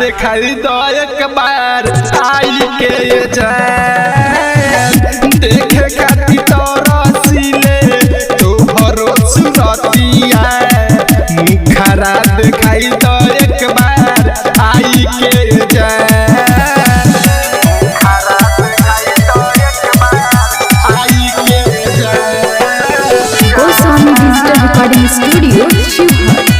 दिखाई दो एक बार आई के जान देखे खाती तो रसीले तोहरो सुरतिया मुखरा दिखाई दो एक बार आई के जान Goswami digital recording studio Sheohar.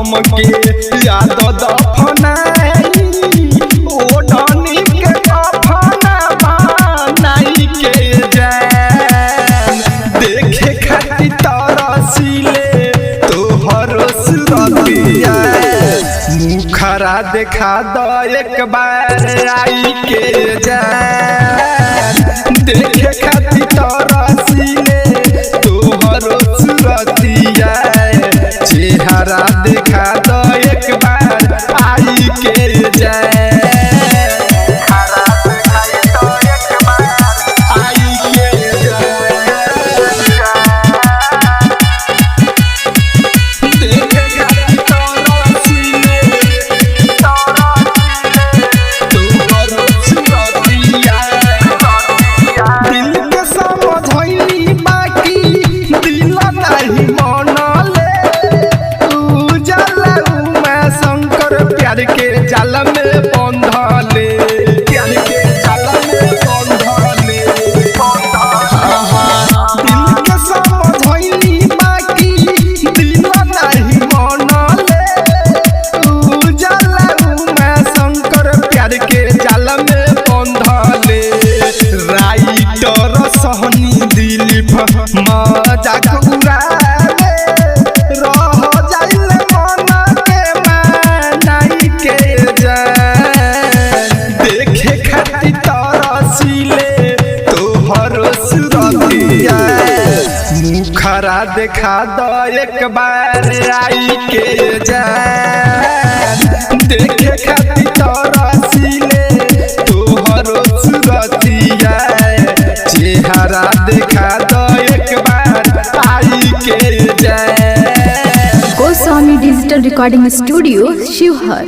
याद दफनाई ओढ़नी के कफना बनाई के जान देखे खाती तरसीले तोहरो सुरतिया मुखरा देखा दो एक बार आई के जान देखे खाती तरसीले तोहरो सुरतिया चेहरा देखा दो एक बार आई के जाए के जाल में बंधले प्यार के जाल में बंधले दिल के समझैली बाकी दिल नहीं मनले उजला में शंकर प्यार के जाल में बंधले राइटर सहनी दिलीप मजाक उड़ावे रह जाइले मन के मानाई के देखे खाती तरसीले तोहरो सुरतिया मुखरा देखा दो एक बार आई के जान देखे खाती तरसीले तोहरो सुरतिया चेहरा देखा दो एक बार आई के जान। Goswami digital recording studio Sheohar.